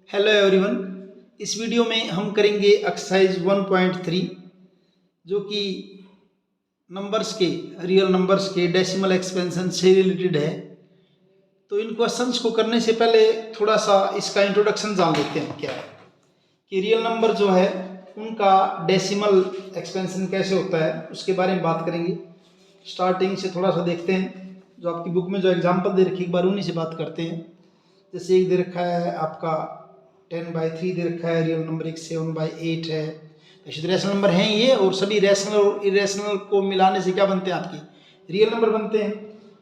Hello everyone. इस video में हम करेंगे एक्सरसाइज 1.3 जो कि नंबर्स के रियल नंबर्स के डेसिमल एक्सपेंशन से रिलेटेड है। तो इन क्वेश्चंस को करने से पहले थोड़ा सा इसका इंट्रोडक्शन जान लेते हैं क्या है कि रियल नंबर जो है उनका डेसिमल एक्सपेंशन कैसे होता है, उसके बारे में बात करेंगे। स्टार्टिंग से थोड़ा सा देखते हैं, जो आपकी बुक में जो एग्जाम्पल दे रखी एक बार उन्हीं से बात करते हैं। जैसे एक दे रखा है आपका 10/3 दे रखा है, रियल नंबर एक 7/8 है। तो रैशनल नंबर हैं ये, और सभी रैशनल और इरेशनल को मिलाने से क्या बनते हैं, आपकी रियल नंबर बनते हैं।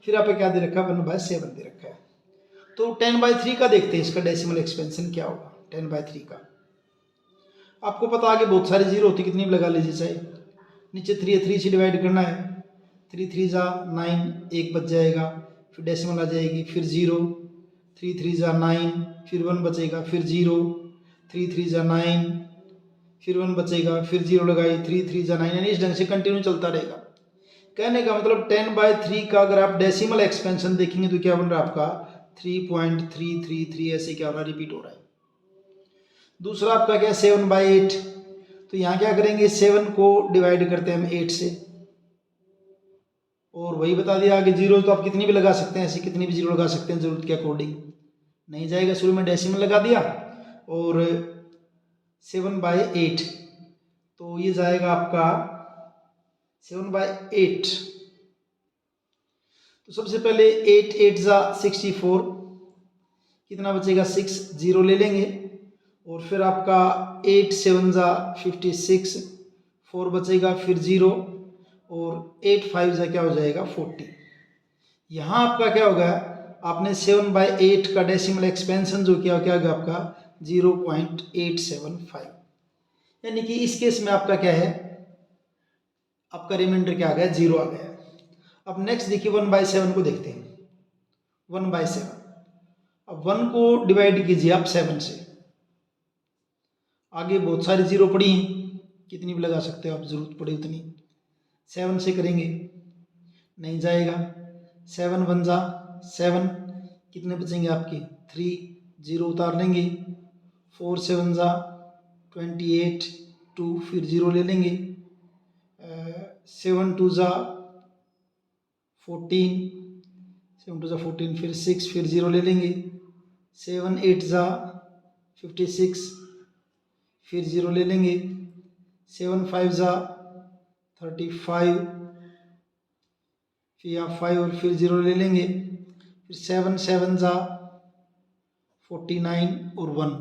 फिर आपको क्या दे रखा है, 1/7 दे रखा है। तो 10/3 का देखते हैं, इसका डेसिमल एक्सपेंशन क्या होगा 10/3 का। आपको पता आगे बहुत सारी जीरो होती, कितनी भी लगा लीजिए चाहे। नीचे 3 है, 3 से डिवाइड करना है। 3 3 जा 9, एक बच जाएगा, फिर डेसिमल आ जाएगी, फिर 0, 3 3 जा 9, फिर 1 बचेगा, फिर 0, 3 3 जा 9, फिर 1 बचेगा, फिर 0 लगाई, 3 3 जा 9, यानी इस ढंग से कंटिन्यू चलता रहेगा। कहने का मतलब 10/3 का अगर आप डेसिमल एक्सपेंशन देखेंगे तो क्या बन रहा है आपका 3.333, ऐसे क्या हो रहा है, रिपीट हो रहा है। दूसरा आपका क्या है 7/8, तो यहाँ क्या करेंगे 7 को डिवाइड करते हैं हम 8 से, और वही बता दिया आगे। 0 तो आप कितनी भी लगा सकते हैं, ऐसे कितनी भी 0 लगा सकते हैं जरूरत के अकॉर्डिंग, नहीं जाएगा। शुरू में डेसिमल लगा दिया, और 7/8 तो ये जाएगा आपका 7/8। तो सबसे पहले 8 8 जा 64, कितना बचेगा 6, 0 ले लेंगे। और फिर आपका 8 7 जा 56, 4 बचेगा, फिर 0, और 8 5 जा क्या हो जाएगा 40। यहाँ आपका क्या होगा, आपने 7/8 का डेसिमल एक्सपेंशन जो किया क्या होगा आपका 0.875, यानी कि इस केस में आपका क्या है, आपका रिमाइंडर क्या आ गया 0 आ गया। अब नेक्स्ट देखिए 1/7 को देखते हैं। 1/7, अब 1 को डिवाइड कीजिए आप 7 से। आगे बहुत सारी 0 पड़ी हैं, कितनी भी लगा सकते हो आप, जरूरत पड़े उतनी। 7 से करेंगे, नहीं जाएगा। 7 1 जा 7, कितने बचेंगे आपके 3, 0 उतार लेंगे। 4 7 जा 28, 2, फिर 0 ले लेंगे। 7 2 जा 14, 7 2 जा 14, फिर 6, फिर 0 ले लेंगे। 7 8 जा 56, फिर 0 ले लेंगे। 7 5 जा 35, फिर आप 5 और फिर 0 ले लेंगे। फिर 7 7 जा 49 और 1।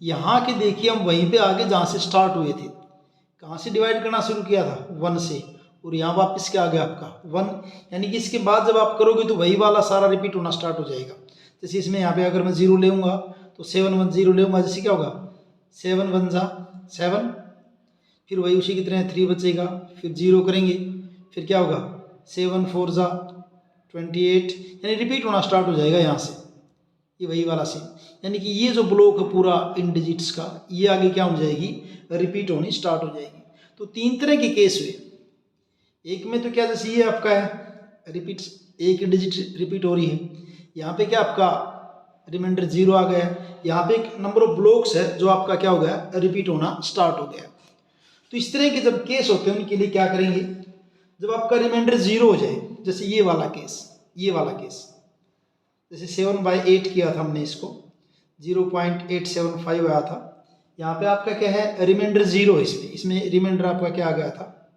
यहाँ के देखिए हम वहीं पे आगे जहाँ से स्टार्ट हुए थे, कहाँ से डिवाइड करना शुरू किया था 1 से, और यहाँ वापस क्या आ गया आपका 1, यानी कि इसके बाद जब आप करोगे तो वही वाला सारा रिपीट होना स्टार्ट हो जाएगा। जैसे इसमें यहाँ पे अगर मैं 0 लेऊंगा तो 7 1 0 लेऊंगा, जैसे क्या होगा 7 1 जा 7, फिर वही उसी की तरह 3 बचेगा, फिर 0 करेंगे, फिर क्या होगा 7 4 जा 28, यानी रिपीट होना स्टार्ट हो जाएगा यहाँ से, ये वही वाला सीन। यानी कि ये जो ब्लॉक है पूरा इन डिजिट्स का, ये आगे क्या हो जाएगी, रिपीट होनी स्टार्ट हो जाएगी। तो 3 तरह के केस हुए। एक में तो क्या, जैसे ये आपका है रिपीट, एक डिजिट रिपीट हो रही है, यहाँ पे क्या आपका रिमाइंडर 0 आ गया है। यहाँ पे एक नंबर ऑफ ब्लॉक्स है जो आपका क्या हो गया, रिपीट होना स्टार्ट हो गया। तो इस तरह के जब केस होते हैं उनके लिए क्या करेंगे, जब आपका रिमाइंडर 0 हो जाए, जैसे ये वाला केस, ये वाला केस, जैसे 7/8 किया था हमने, इसको 0.875 आया था। यहाँ पे आपका क्या है, रिमाइंडर 0 है इसमें रिमाइंडर आपका क्या आ गया था,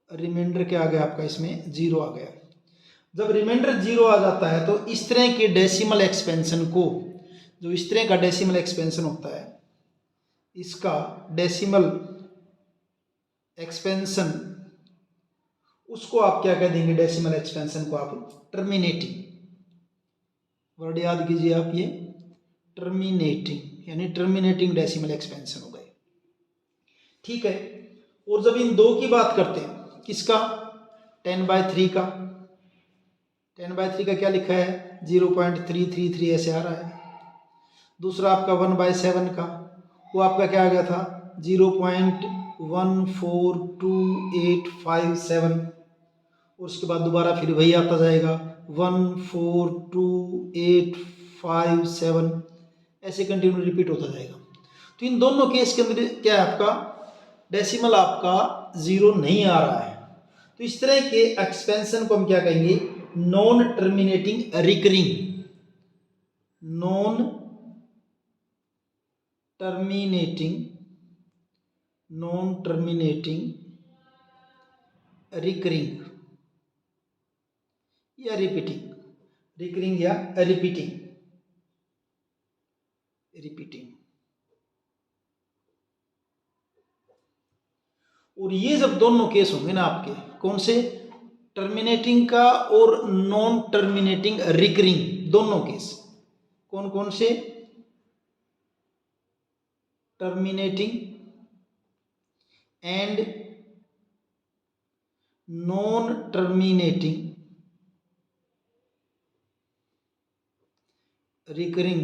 रिमाइंडर क्या आ गया आपका, इसमें 0 आ गया। जब रिमाइंडर 0 आ जाता है तो इस तरह के डेसिमल एक्सपेंशन को, जो इस तरह का डेसिमल एक्सपेंशन होता है, इसका डेसिमल एक्सपेंशन, उसको आप क्या कह देंगे, डेसिमल एक्सपेंशन को आप टर्मिनेटिंग, वर्ड याद कीजिए आप ये, टर्मिनेटिंग, यानी टर्मिनेटिंग डेसिमल एक्सपेंशन हो गए। ठीक है। और जब इन दो की बात करते हैं, किसका 10/3 का, 10/3 का क्या लिखा है 0.333 ऐसे आ रहा है। दूसरा आपका 1/7 का, वो आपका क्या आ गया था 0.142857, और उसके बाद दोबारा फिर वही आता जाएगा 142,857, ऐसे कंटिन्यू रिपीट होता जाएगा। तो इन दोनों केस के अंदर क्या है, आपका डेसिमल आपका 0 नहीं आ रहा है। तो इस तरह के एक्सपेंशन को हम क्या कहेंगे, non terminating recurring, non terminating recurring या रिपीटिंग, रिकरिंग या रिपीटिंग। और ये जब दोनों केस होंगे ना आपके, कौन से, टर्मिनेटिंग का और नॉन टर्मिनेटिंग रिकरिंग, दोनों केस कौन कौन से, terminating and non terminating recurring.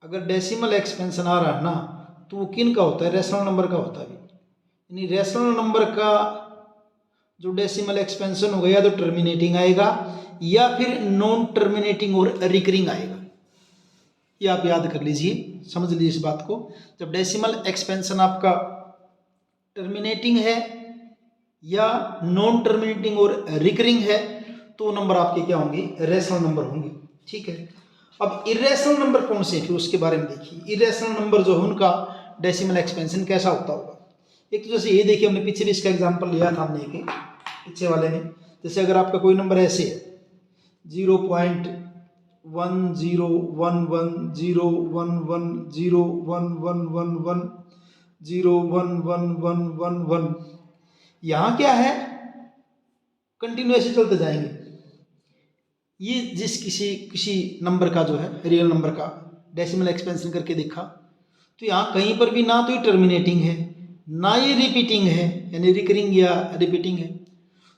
अगर डेसिमल एक्सपेंशन आ रहा है ना, तो वो किन का होता है, रेशनल नंबर का होता है। यानी रेशनल नंबर का जो डेसिमल एक्सपेंशन होगा या तो टर्मिनेटिंग आएगा या फिर नॉन टर्मिनेटिंग और रिकरिंग आएगा। ये आप याद कर लीजिए, समझ लीजिए इस बात को। जब डेसिमल एक्सपेंशन आपका टर्मिनेटिंग है या नॉन टर्मिनेटिंग और रिकरिंग है, तो नंबर आपके क्या होंगे, रेशनल नंबर होंगे। ठीक है। अब इरेशनल नंबर कौन से हैं, उसके बारे में देखिए। इरेशनल नंबर जो है उनका डेसिमल एक्सपेंशन कैसा होता होगा। एक तो जैसे ये देखिए, हमने पीछे भी इसका एग्जांपल लिया था हमने एक पीछे वाले में। जैसे अगर आपका कोई नंबर ऐसे है 0.101101101111011111, यहाँ क्या है, कंटिन्यू ऐसे चलते जाएंगे। ये जिस किसी नंबर का जो है, रियल नंबर का डेसिमल एक्सपेंशन करके देखा, तो यहाँ कहीं पर भी ना तो ये टर्मिनेटिंग है ना ये रिपीटिंग है, यानी रिकरिंग या रिपीटिंग है।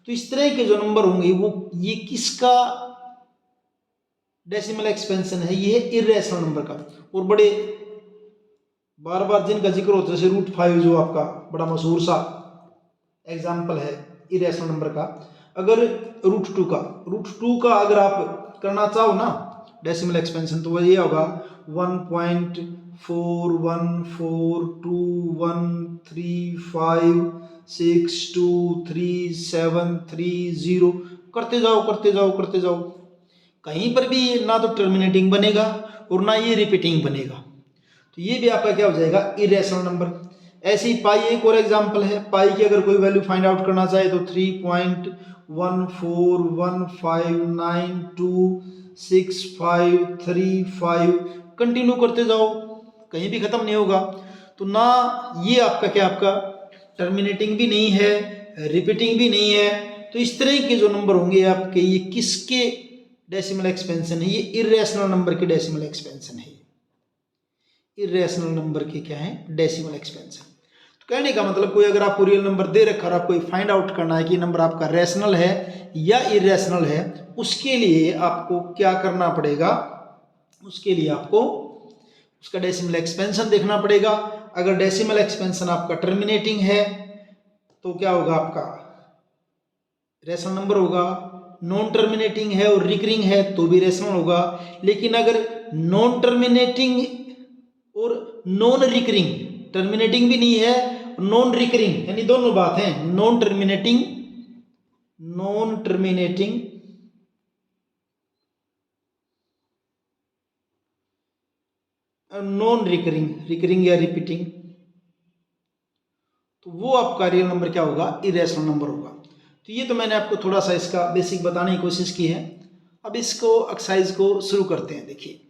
तो इस तरह के जो नंबर होंगे वो ये किसका डेसिमल एक्सपेंशन है, ये है इरेशनल नंबर का। और बड़े बार बार जिनका जिक्र होता है, जैसे √5 जो आपका बड़ा मशहूर सा एग्जाम्पल है इरेशनल नंबर का। अगर √2 का अगर आप करना चाहो ना डेसिमल एक्सपेंशन, तो वो ये होगा 1.41412356237330। करते जाओ, कहीं पर भी ना तो टर्मिनेटिंग बनेगा और ना ये रिपीटिंग बनेगा। तो ये भी आपका क्या हो जाएगा, इरेशनल नंबर। ऐसे ही पाई एक और एग्जांपल है। पाई की अगर कोई वैल्यू फाइंड आउट करना चाहे तो 3.1415926535 कंटिन्यू करते जाओ, कहीं भी खत्म नहीं होगा। तो ना ये आपका क्या, आपका टर्मिनेटिंग भी नहीं है, रिपीटिंग भी नहीं है। तो इस तरह के जो नंबर होंगे आपके, ये किसके डेसिमल एक्सपेंशन है, ये इरेशनल नंबर के डेसिमल एक्सपेंशन है। इरेशनल नंबर के क्या है, डेसिमल एक्सपेंशन। तो कहने का मतलब, कोई अगर आपको रियल नंबर दे रखा और आपको फाइंड आउट करना है कि नंबर आपका रेशनल है या इरेशनल है, उसके लिए आपको क्या करना पड़ेगा, उसके लिए आपको उसका डेसिमल एक्सपेंशन देखना पड़ेगा। अगर डेसिमल एक्सपेंशन आपका टर्मिनेटिंग है तो क्या होगा, आपका रेशनल नंबर होगा। नॉन टर्मिनेटिंग है और रिकरिंग है तो भी रेशनल होगा। लेकिन अगर नॉन टर्मिनेटिंग और नॉन रिकरिंग, टर्मिनेटिंग भी नहीं है, नॉन रिकरिंग, यानी दोनों बात है, नॉन टर्मिनेटिंग नॉन रिकरिंग या रिपीटिंग, तो वो आपका रियल नंबर क्या होगा, इरेशनल नंबर होगा। तो ये तो मैंने आपको थोड़ा सा इसका बेसिक बताने की कोशिश की है। अब इसको एक्सरसाइज को शुरू करते हैं। देखिए